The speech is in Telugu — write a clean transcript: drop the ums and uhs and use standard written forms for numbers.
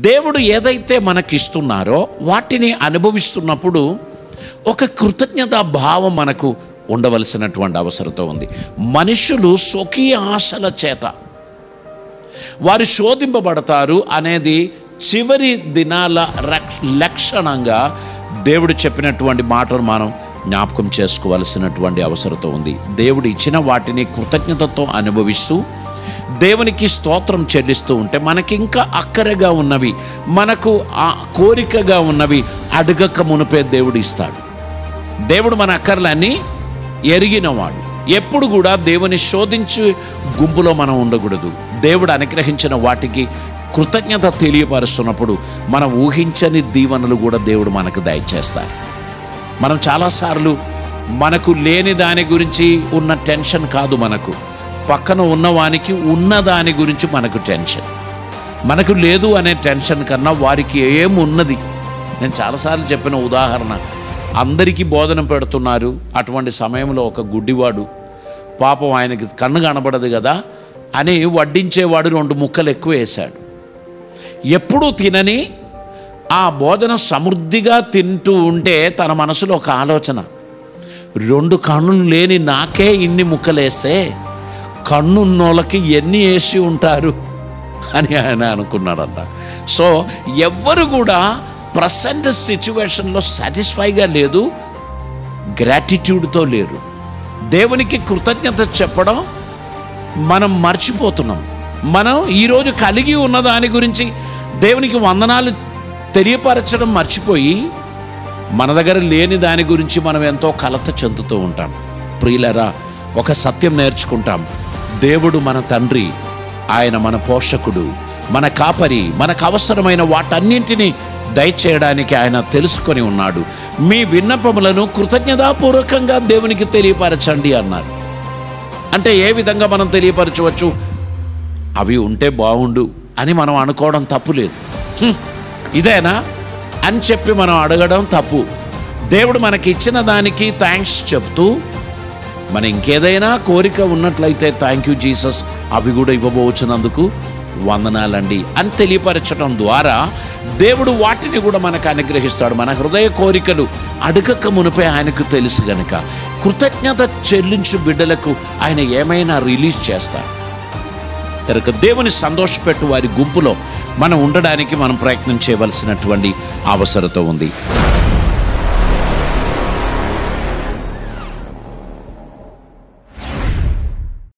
దేవుడు ఏదైతే మనకిస్తున్నారో వాటిని అనుభవిస్తున్నప్పుడు ఒక కృతజ్ఞతా భావం మనకు ఉండవలసినటువంటి అవసరత ఉంది. మనుషులు స్వకీయ ఆశల చేత వారు శోధింపబడతారు అనేది చివరి దినాల లక్షణంగా దేవుడు చెప్పినటువంటి మాటను మనం జ్ఞాపకం చేసుకోవలసినటువంటి అవసరత ఉంది. దేవుడు ఇచ్చిన వాటిని కృతజ్ఞతతో అనుభవిస్తూ దేవునికి స్తోత్రం చెల్లిస్తూ ఉంటే మనకి ఇంకా అక్కరగా ఉన్నవి, మనకు కోరికగా ఉన్నవి అడగక మునిపే దేవుడు ఇస్తాడు. దేవుడు మన అక్కర్లన్నీ ఎరిగినవాడు. ఎప్పుడు కూడా దేవుని శోధించి గుంపులో మనం ఉండకూడదు. దేవుడు అనుగ్రహించిన వాటికి కృతజ్ఞత తెలియపరుస్తున్నప్పుడు మనం ఊహించని దీవెనలు కూడా దేవుడు మనకు దయచేస్తాడు. మనం చాలాసార్లు మనకు లేని దాని గురించి ఉన్న టెన్షన్ కాదు, మనకు పక్కన ఉన్నవానికి ఉన్నదాని గురించి మనకు టెన్షన్. మనకు లేదు అనే టెన్షన్ కన్నా వారికి ఏమున్నది. నేను చాలాసార్లు చెప్పిన ఉదాహరణ, అందరికీ బోధన పెడుతున్నారు, అటువంటి సమయంలో ఒక గుడ్డివాడు పాపం ఆయనకి కన్ను కనబడదు కదా అని వడ్డించేవాడు 2 ముక్కలు ఎక్కువ వేశాడు. ఎప్పుడూ తినని ఆ బోధన సమృద్ధిగా తింటూ ఉంటే తన మనసులో ఒక ఆలోచన, 2 కన్నులు లేని నాకే ఇన్ని ముక్కలేస్తే కన్నున్నోళ్ళకి ఎన్ని వేసి ఉంటారు అని ఆయన అనుకున్నాడంట. సో ఎవ్వరు కూడా ప్రజెంట్ సిచ్యువేషన్లో సాటిస్ఫైగా లేదు, గ్రాటిట్యూడ్తో లేరు. దేవునికి కృతజ్ఞత చెప్పడం మనం మర్చిపోతున్నాం. మనం ఈరోజు కలిగి ఉన్న దాని గురించి దేవునికి వందనాలు తెలియపరచడం మర్చిపోయి మన దగ్గర లేని దాని గురించి మనం ఎంతో కలత చెందుతూ ఉంటాం. ప్రియులరా, ఒక సత్యం నేర్చుకుంటాం. దేవుడు మన తండ్రి, ఆయన మన పోషకుడు, మన కాపరి. మనకు అవసరమైన వాటన్నింటినీ దయచేయడానికి ఆయన తెలుసుకొని ఉన్నాడు. మీ విన్నపములను కృతజ్ఞతాపూర్వకంగా దేవునికి తెలియపరచండి అన్నారు. అంటే ఏ విధంగా మనం తెలియపరచవచ్చు? అవి ఉంటే బాగుండు అని మనం అనుకోవడం తప్పులేదు. ఇదేనా అని చెప్పి మనం అడగడం తప్పు. దేవుడు మనకి ఇచ్చిన దానికి థ్యాంక్స్ చెప్తూ, మన ఇంకేదైనా కోరిక ఉన్నట్లయితే థ్యాంక్ యూ జీసస్, అవి కూడా ఇవ్వబోచున్నందుకు వందనాలండి అని తెలియపరచడం ద్వారా దేవుడు వాటిని కూడా మనకు అనుగ్రహిస్తాడు. మన హృదయ కోరికలు అడగక మునిపే ఆయనకు తెలుసు గనుక కృతజ్ఞత చెల్లించు బిడ్డలకు ఆయన ఏమైనా రిలీజ్ చేస్తాడు. కనుక దేవుని సంతోషపెట్టు వారి గుంపులో మనం ఉండడానికి మనం ప్రయత్నం చేయవలసినటువంటి అవసరత ఉంది.